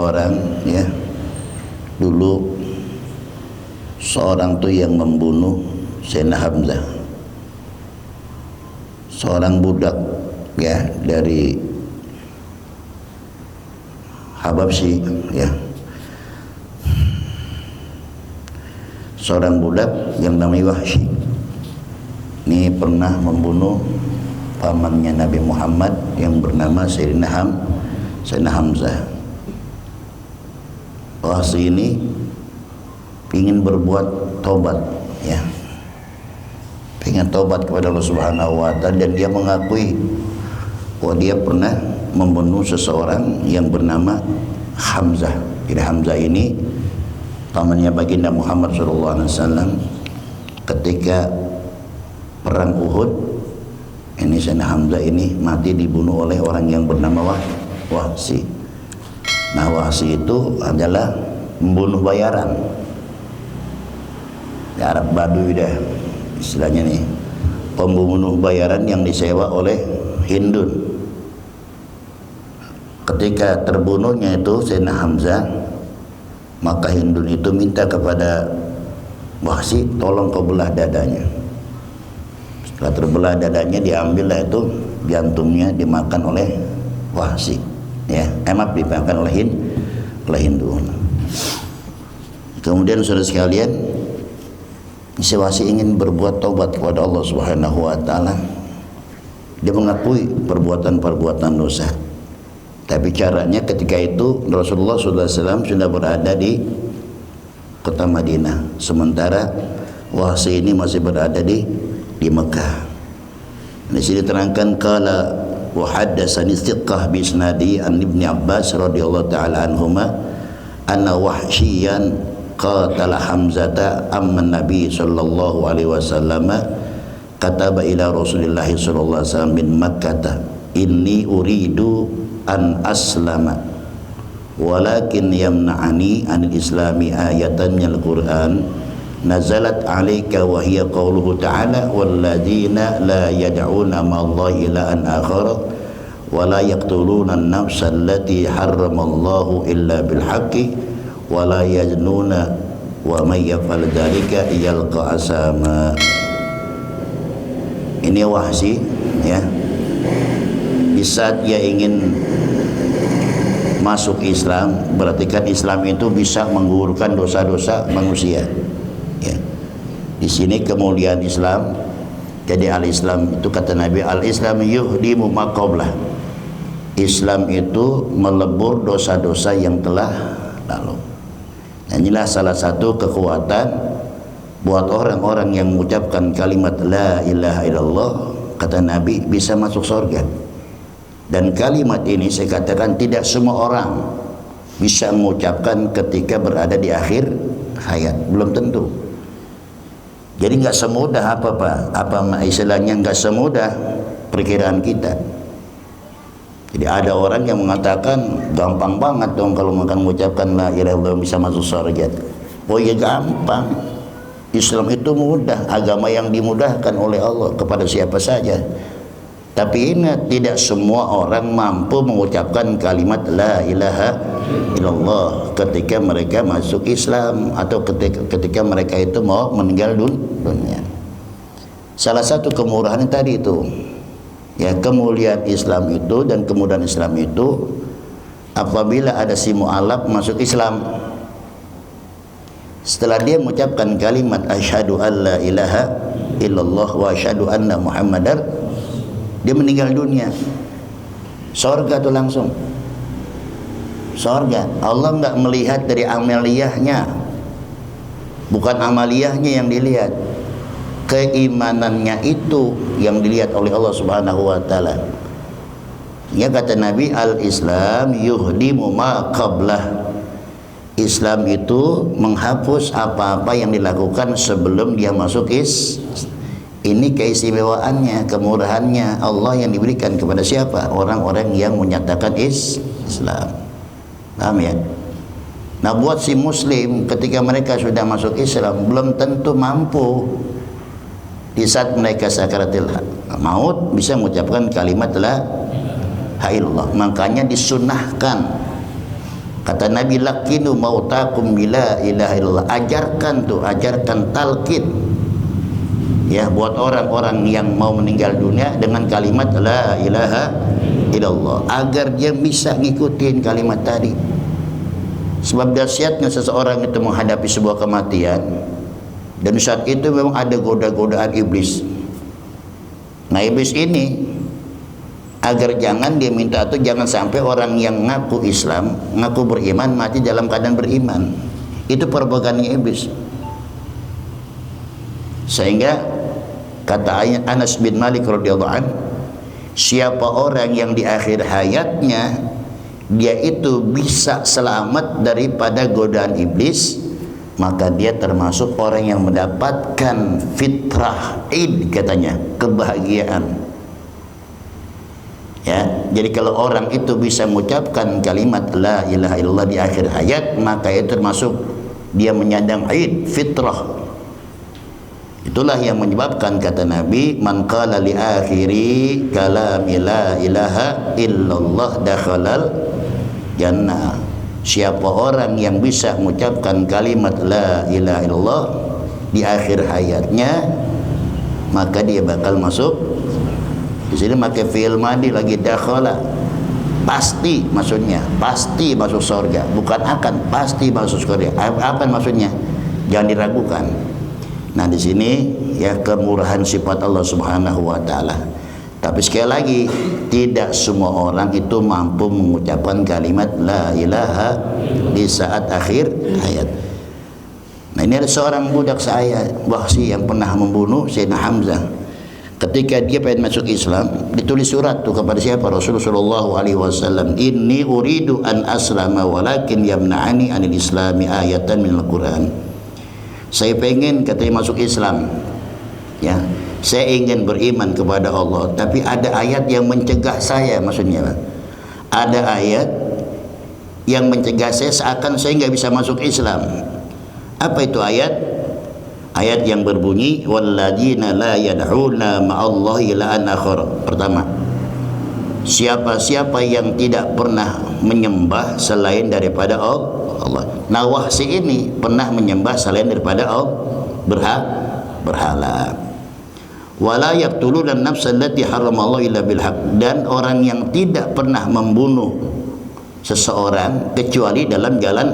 seorang, ya, dulu seorang tuh yang membunuh Sayyidina Hamzah, seorang budak, ya, dari Habasyi, ya, seorang budak yang namanya Wahsy. Ini pernah membunuh pamannya Nabi Muhammad yang bernama Sayyidina Hamzah. Wahsy ini ingin berbuat taubat, ya, ingin taubat kepada Allah Subhanahu wa Ta'ala, dan dia mengakui bahwa dia pernah membunuh seseorang yang bernama Hamzah. Jadi Hamzah ini pamannya baginda Muhammad SAW ketika perang Uhud. Ini Sayyidina Hamzah ini mati dibunuh oleh orang yang bernama Wahsy. Nah, Wahsy itu adalah membunuh bayaran. Di Arab Baduy dah istilahnya nih, pembunuh bayaran yang disewa oleh Hindun. Ketika terbunuhnya itu Sayyidina Hamzah, maka Hindun itu minta kepada Wahsy, tolong kau belah dadanya. Setelah terbelah dadanya, diambillah itu jantungnya, dimakan oleh Wahsy, ya, dimakan oleh Hindun. Kemudian saudara sekalian, si Wahsy ingin berbuat taubat kepada Allah Subhanahu wa Ta'ala. Dia mengakui perbuatan-perbuatan dosa. Tapi caranya ketika itu Rasulullah SAW sudah berada di kota Madinah, sementara Wahsy ini masih berada di Mekah. Di sini diterangkan qala wa haddatsani thiqah bi isnadi an Ibnu Abbas radhiyallahu taala anhuma anna Wahsyiyan qatala Hamzata amma Nabi sallallahu alaihi wasallam kataba ila Rasulillah sallallahu alaihi wasallam min Makkah inni uridu an aslama walakin yamna'ani anil islami ayatan minal Qur'an nazalat 'alaika wa hiya qauluhu ta'ala walladzina la yad'una ma'allahi ilahan akhar wa la yaqtuluna an-nafsa allati harramallahu illa bil haqqi wa la yaznuna wa may yaf'al dzalika yalqa asama. Ini Wahsy, ya, di saat dia ingin masuk Islam, berarti kan Islam itu bisa menggugurkan dosa-dosa manusia, ya. Di sini kemuliaan Islam. Jadi al-Islam itu kata Nabi, al-Islam yuhdimu ma qablah. Islam itu melebur dosa-dosa yang telah lalu. Dan inilah salah satu kekuatan buat orang-orang yang mengucapkan kalimat la ilaha illallah, kata Nabi, bisa masuk surga. Dan kalimat ini saya katakan tidak semua orang bisa mengucapkan ketika berada di akhir hayat, belum tentu. Jadi nggak semudah apa istilahnya, nggak semudah perkiraan kita. Jadi ada orang yang mengatakan gampang banget dong kalau makan mengucapkan la ilaha illallah bisa masuk surga. Oh ya gampang. Islam itu mudah, agama yang dimudahkan oleh Allah kepada siapa saja. Tapi ingat, tidak semua orang mampu mengucapkan kalimat la ilaha illallah ketika mereka masuk Islam atau ketika mereka itu mau meninggal dunia. Salah satu kemurahan tadi itu, ya, kemuliaan Islam itu, dan kemudahan Islam itu apabila ada si mu'alaf masuk Islam, setelah dia mengucapkan kalimat asyhadu an la ilaha illallah wa asyhadu anna muhammadar, dia meninggal dunia, surga tuh langsung surga. Allah nggak melihat dari amaliyahnya, bukan amaliyahnya yang dilihat, keimanannya itu yang dilihat oleh Allah Subhanahu wa Ta'ala. Ya, kata Nabi, al-Islam yuhdimu ma qablah. Islam itu menghapus apa-apa yang dilakukan sebelum dia masuk Ini keistimewaannya, kemurahannya Allah yang diberikan kepada siapa? Orang-orang yang menyatakan Islam. Paham ya? Nah, buat si muslim ketika mereka sudah masuk Islam, belum tentu mampu di saat mereka sakaratil maut bisa mengucapkan kalimat la ilaha illallah. Makanya disunahkan Kata Nabi, lakinu mautakum bila ilaha illallah. Ajarkan talqin ya buat orang-orang yang mau meninggal dunia dengan kalimat la ilaha illallah, agar dia bisa ngikutin kalimat tadi. Sebab dahsyatnya seseorang itu menghadapi sebuah kematian, dan saat itu memang ada goda-godaan iblis. Nah, iblis ini agar jangan dia minta, atau jangan sampai orang yang ngaku Islam, ngaku beriman, mati dalam keadaan beriman. Itu propaganda iblis. Sehingga kata Anas bin Malik radhiyallahu anhu, siapa orang yang di akhir hayatnya dia itu bisa selamat daripada godaan iblis, maka dia termasuk orang yang mendapatkan fitrah id, katanya, kebahagiaan. Ya, jadi kalau orang itu bisa mengucapkan kalimat la ilaha illallah di akhir hayat, maka itu termasuk dia menyandang id, fitrah. Itulah yang menyebabkan kata Nabi, man qala li akhiri kalami la ilaha illallah dakhalal jannah. Siapa orang yang bisa mengucapkan kalimat la ilaha illallah di akhir hayatnya, maka dia bakal masuk. Di sini pakai fi'il madi lagi, dakhala, pasti maksudnya, pasti masuk surga, bukan akan, pasti masuk surga. Apa maksudnya? Jangan diragukan. Nah, di sini ya kemurahan sifat Allah Subhanahu wa taala. Tapi sekali lagi, tidak semua orang itu mampu mengucapkan kalimat la ilaha di saat akhir hayat. Nah, ini ada seorang budak saya, Wahsy, yang pernah membunuh Sayyidina Hamzah. Ketika dia pengen masuk Islam, ditulis surat tuh kepada siapa? Rasulullah sallallahu alaihi wasallam, inni uridu an aslama walakin yamna'ani anil islami ayatan minal Quran. Saya pengen, katanya, masuk Islam, ya, saya ingin beriman kepada Allah, tapi ada ayat yang mencegah saya. Maksudnya ada ayat yang mencegah saya, seakan saya nggak bisa masuk Islam. Apa itu ayat? Ayat yang berbunyi walladzina la yad'una ma'allahi ilahan akhar. Pertama, siapa-siapa yang tidak pernah menyembah selain daripada Allah. Nah, Wahsy ini pernah menyembah selain daripada Allah, berhala. Wala yaqtuluna an-nafsa allati haramallahu illa bil haqq. Dan orang yang tidak pernah membunuh seseorang kecuali dalam jalan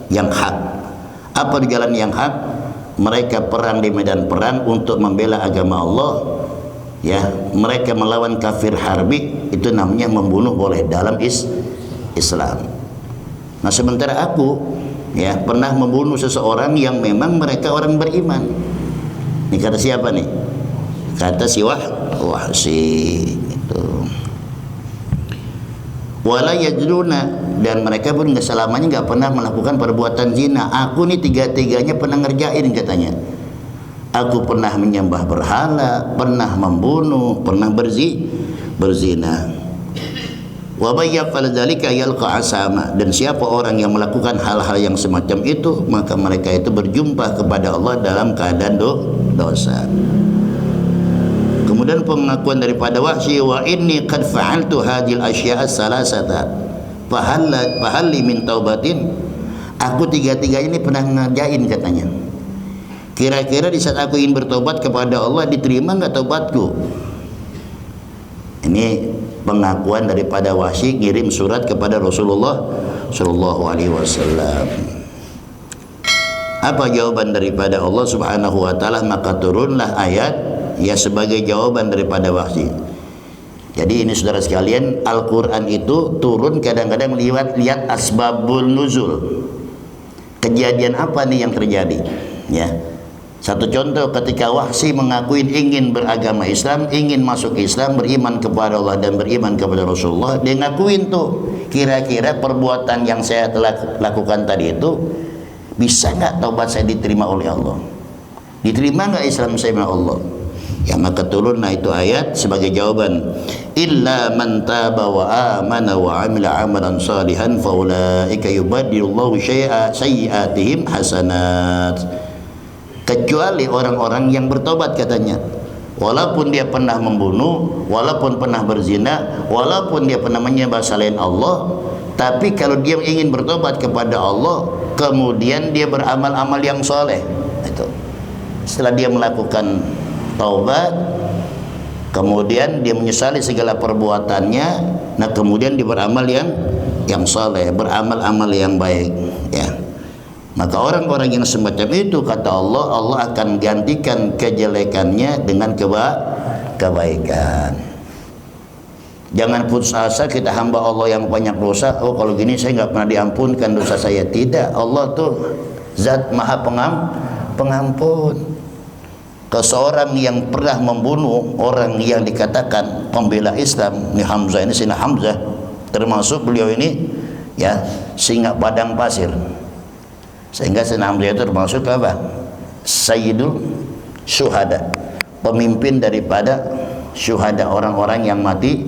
yang hak. Apa di jalan yang hak? Mereka perang di medan perang untuk membela agama Allah, ya, mereka melawan kafir harbi, itu namanya membunuh, boleh dalam Islam. Nah, sementara aku, ya, pernah membunuh seseorang yang memang mereka orang beriman. Ini kata siapa nih? Kata si Wahsy itu. Wala yajluna, dan mereka pun nggak selamanya nggak pernah melakukan perbuatan zina. Aku nih tiga-tiganya pernah ngerjain, katanya. Aku pernah menyembah berhala, pernah membunuh, pernah berzina. Wa may yaf'al dzalika yalqa asama, dan siapa orang yang melakukan hal-hal yang semacam itu, maka mereka itu berjumpa kepada Allah dalam keadaan dosa. Kemudian pengakuan daripada Wahsy, wa inni qad fa'altu hadhil asya'a salasata fahalli min taubatin. Aku tiga-tiganya ini pernah ngerjain, katanya. Kira-kira di saat aku ingin bertobat kepada Allah, diterima nggak taubatku? Ini pengakuan daripada Wahsy kirim surat kepada Rasulullah sallallahu alaihi wasallam. Apa jawaban daripada Allah Subhanahu wa taala? Maka turunlah ayat ya sebagai jawaban daripada Wahsy. Jadi ini saudara sekalian, Al-Quran itu turun kadang-kadang lihat asbabul nuzul. Kejadian apa nih yang terjadi? Ya, satu contoh, ketika Wahsy mengakui ingin beragama Islam, ingin masuk Islam, beriman kepada Allah dan beriman kepada Rasulullah, dia ngakuin tuh, kira-kira perbuatan yang saya telah lakukan tadi itu bisa nggak taubat saya diterima oleh Allah? Diterima nggak Islam saya oleh Allah? Ya, maka turunlah itu ayat sebagai jawaban. Illa man taba wa amana wa amila amalan salihan faulaika yubaddilullahu sayyi'atihim hasanat. Kecuali orang-orang yang bertobat, katanya. walaupun dia pernah membunuh, walaupun pernah berzina, walaupun dia pernah menyembah selain Allah, tapi kalau dia ingin bertobat kepada Allah, kemudian dia beramal-amal yang soleh, itu setelah dia melakukan taubat, kemudian dia menyesali segala perbuatannya, nah kemudian dia beramal yang soleh, beramal-amal yang baik, ya. Maka orang-orang yang semacam itu, kata Allah, Allah akan gantikan kejelekannya dengan kebaikan. Jangan putus asa kita hamba Allah yang banyak dosa. Oh, kalau gini saya nggak pernah diampunkan dosa saya. Tidak, Allah tuh zat maha pengampun. Seorang yang pernah membunuh orang yang dikatakan pembela Islam, ini Hamzah, ini Sina Hamzah, termasuk beliau ini ya singa padang pasir. Sehingga Sina Hamzah itu termasuk apa? Sayyidul Syuhada, pemimpin daripada syuhada, orang-orang yang mati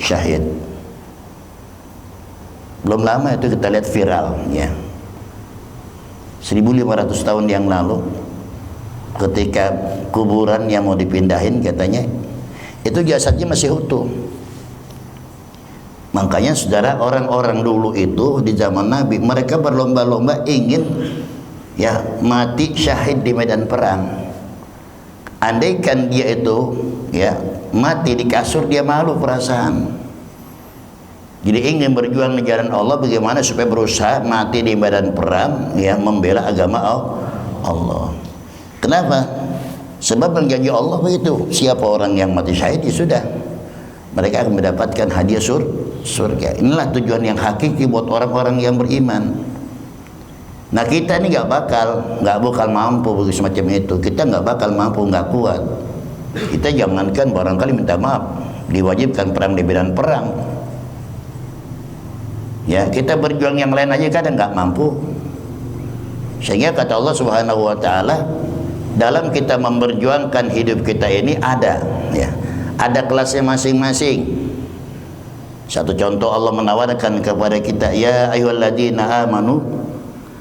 syahid. Belum lama itu kita lihat viral ya, 1500 tahun yang lalu, ketika kuburan yang mau dipindahin katanya, itu jasadnya masih utuh. Makanya saudara, orang-orang dulu itu di zaman Nabi, mereka berlomba-lomba ingin ya mati syahid di medan perang. Andaikan dia itu ya mati di kasur, dia malu perasaan. Jadi ingin berjuang di jalan Allah, bagaimana supaya berusaha mati di medan perang ya, membela agama Allah. Kenapa? Sebab janji Allah begitu, siapa orang yang mati syahid ya sudah, mereka akan mendapatkan hadiah surga. Inilah tujuan yang hakiki buat orang-orang yang beriman. Nah kita ini nggak bakal mampu begitu semacam itu. Kita nggak bakal mampu, nggak kuat. Kita jangankan barangkali minta maaf, diwajibkan perang di medan perang. Ya kita berjuang yang lain aja kadang nggak mampu. Sehingga kata Allah Subhanahu Wa Taala, dalam kita memperjuangkan hidup kita ini ada kelasnya masing-masing. Satu contoh, Allah menawarkan kepada kita, ya ayyuhalladzina amanu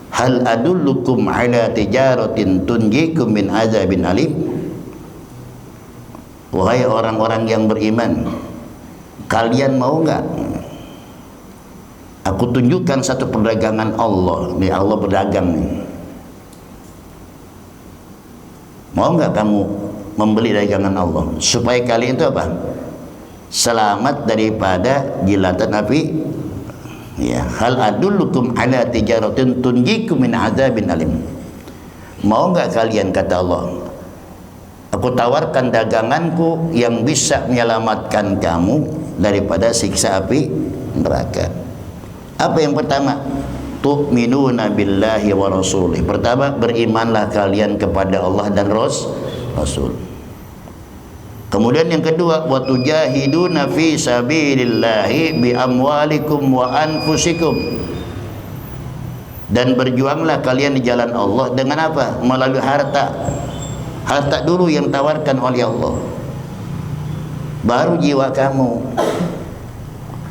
hal adullukum ala tijaratin tunjikum min azabin alim. Wahai orang-orang yang beriman, kalian mau enggak aku tunjukkan satu perdagangan Allah. Nih Allah berdagang nih. Mau enggak kamu membeli dagangan Allah supaya kalian itu apa? Selamat daripada jilatan api. Ya, hal adullukum ala tijaratin tunjikum min adzabin alim. Mau enggak kalian, kata Allah, aku tawarkan daganganku yang bisa menyelamatkan kamu daripada siksa api neraka. Apa yang pertama? Tu'minuna billahi wa rasulih. Pertama, berimanlah kalian kepada Allah dan Rasul. Kemudian yang kedua, wa tujahiduna fi sabilillahi bi amwalikum wa anfusikum. Dan berjuanglah kalian di jalan Allah dengan apa? Melalui harta. Harta dulu yang tawarkan oleh Allah, baru jiwa kamu.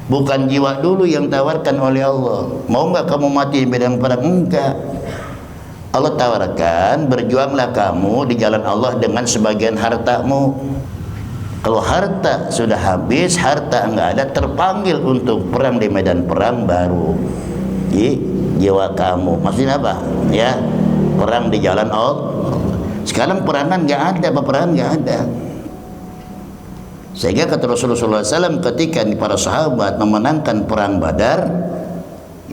Bukan jiwa dulu yang tawarkan oleh Allah. Mau enggak kamu mati di medan perang? Enggak. Allah tawarkan, berjuanglah kamu di jalan Allah dengan sebagian hartamu. Kalau harta sudah habis, harta enggak ada, terpanggil untuk perang di medan perang, baru jiwa kamu. Maksudnya apa? Ya, perang di jalan Allah. Sekarang perangan enggak ada, peperangan enggak ada. Sehingga kata Rasulullah SAW, ketika para sahabat memenangkan perang Badar,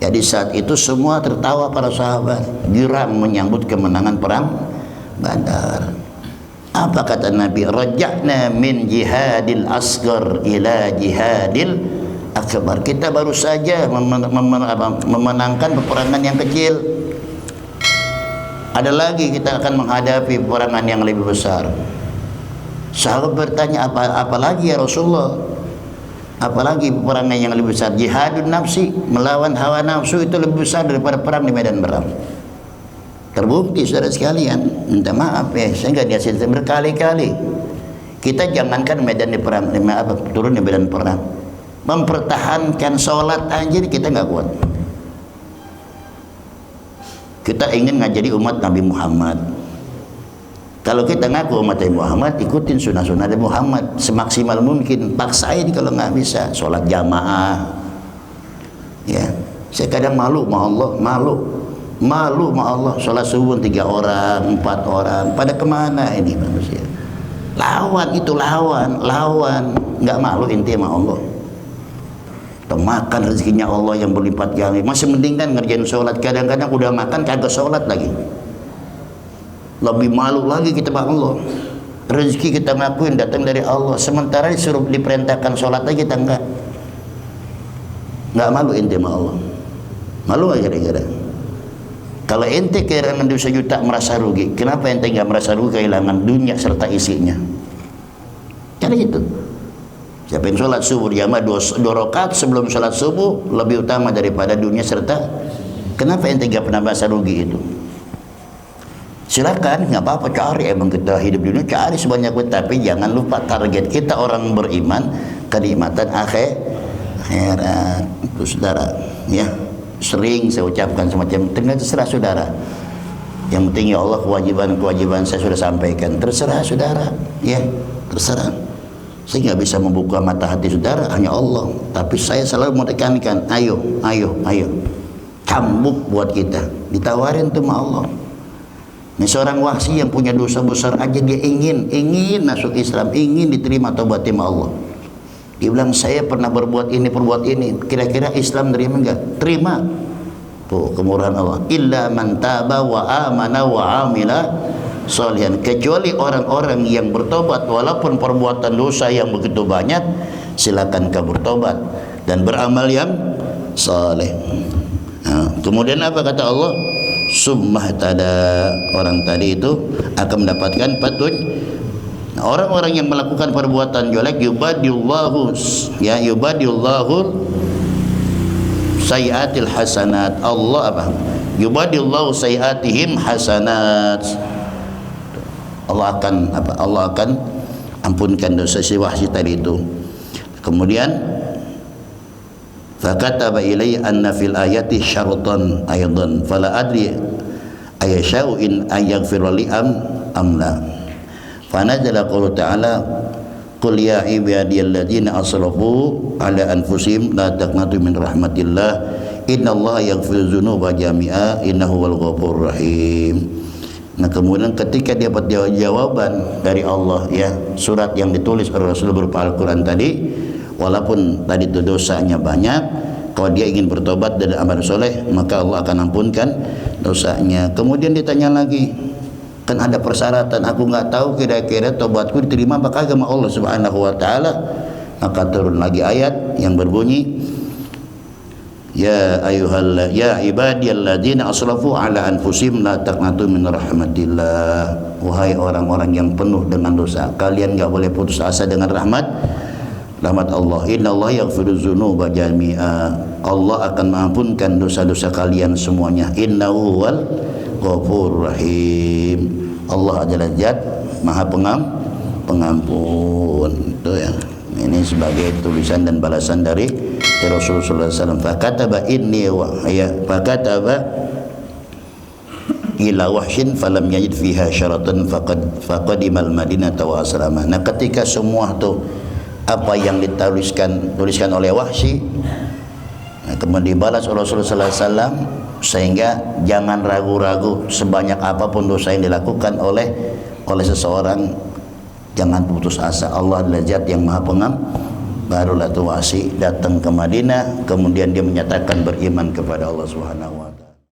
ya di saat itu semua tertawa para sahabat, girang menyambut kemenangan perang Badar. Apa kata Nabi? Raja'na min jihadil asghar ila jihadil akbar. Kita baru saja memenangkan peperangan yang kecil. Ada lagi kita akan menghadapi peperangan yang lebih besar. Sahabat bertanya, apa lagi ya Rasulullah? Apalagi peperangan yang lebih besar? Jihadun nafsi, melawan hawa nafsu itu lebih besar daripada perang di medan perang. Terbukti saudara sekalian, minta maaf ya, saya nggak dihasilkan berkali-kali. Kita jangankan medan di perang, turun di medan perang, mempertahankan sholat aja kita nggak kuat. Kita ingin ngajari umat Nabi Muhammad, Kalau kita ngaku umat Muhammad, ikutin sunnah-sunnah Nabi Muhammad semaksimal mungkin. Paksain kalau nggak bisa, sholat jamaah. Ya, saya kadang malu sama Allah, malu sama Allah. Sholat subuh 3 orang, 4 orang, pada kemana ini manusia? Lawan itu, lawan, nggak malu inti sama Allah. Makan rezekinya Allah yang berlipat ganda. Masih mending kan ngerjain sholat. Kadang-kadang udah makan kagak sholat lagi. Lebih malu lagi kita sama Allah. Rezeki kita ngakuin datang dari Allah, sementara disuruh diperintahkan sholat aja kita enggak malu ente sama Allah. Malu aja kira-kira. Kalau ente kehilangan duit 1 juta merasa rugi, kenapa ente enggak merasa rugi kehilangan dunia serta isinya? Cara itu. Siapa yang sholat subuh jamaah 2 rakaat sebelum sholat subuh lebih utama daripada dunia serta, kenapa ente enggak pernah merasa rugi itu? Silakan, nggak apa-apa, cari. Emang kita hidup di dunia cari sebanyak itu, tapi jangan lupa target kita orang beriman kenikmatan akhirat. Itu saudara, ya sering saya ucapkan semacam terserah saudara. Yang penting ya Allah, kewajiban saya sudah sampaikan. Terserah saudara, ya terserah. Saya nggak bisa membuka mata hati saudara, hanya Allah. Tapi saya selalu menekankan, ayo, cambuk buat kita. Ditawarin tuh sama Allah. Ini seorang Wahsy yang punya dosa besar aja, dia ingin masuk Islam, ingin diterima taubatnya sama Allah. Dia bilang, saya pernah berbuat ini, kira-kira Islam terima enggak? Terima. Tuh kemurahan Allah. Illa man taba wa amana wa amila sholihan. Kecuali orang-orang yang bertobat walaupun perbuatan dosa yang begitu banyak, silakan kau bertobat dan beramal yang saleh. Nah, kemudian apa kata Allah? Summah tada, orang tadi itu akan mendapatkan petunjuk. Nah, orang-orang yang melakukan perbuatan jelek, yubadillahu sayiatil hasanat. Allah apa? Yubadillahu sayiatihim hasanat. Allah akan ampunkan dosa si Wahsy tadi itu. Kemudian fakataba ilayya anna fil ayati syaratan aidan fala adri ayashau in ayaghfir li am la. Fanazala qulu ta'ala qul ya ibadiyalladzina asrafu ala anfusihim la taqnatu min rahmatillah innallaha yaghfiru dzunuba jami'a innahu wal ghafurur rahim. Nah, kemudian ketika dia dapat jawaban dari Allah, ya, surat yang ditulis oleh Rasul berupa Al-Quran tadi, walaupun tadi itu dosanya banyak, kalau dia ingin bertobat dan amal soleh, maka Allah akan ampunkan dosanya. Kemudian ditanya lagi, kan ada persyaratan, aku nggak tahu kira-kira tobatku diterima apakah agama Allah Subhanahu wa taala. Maka turun lagi ayat yang berbunyi, ya ibadiyalladzina asrafu ala anfusihim la taqnatu min rahmatillah. Wahai orang-orang yang penuh dengan dosa, kalian enggak boleh putus asa dengan rahmat Allah. Innallaha yaghfiru dzunuba jami'a. Allah akan mengampunkan dosa-dosa kalian semuanya. Innahu wal ghafurur rahim. Allah adalah Zat Maha Pengampun. Itu ya. Ini sebagai tulisan dan balasan dari Rasulullah SAW. Fakataba ila Wahsyin falam yajid fiha syaratan faqadimal madinata wa asrama. Nah, ketika semua tuh apa yang dituliskan oleh Wahsy, nah, kemudian dibalas oleh Rasulullah SAW, sehingga jangan ragu-ragu sebanyak apapun dosa yang dilakukan oleh seseorang, jangan putus asa. Allah adalah Zat yang Maha Pengampun. Barulah tuh Wahsy datang ke Madinah, kemudian dia menyatakan beriman kepada Allah Subhanahu wa taala.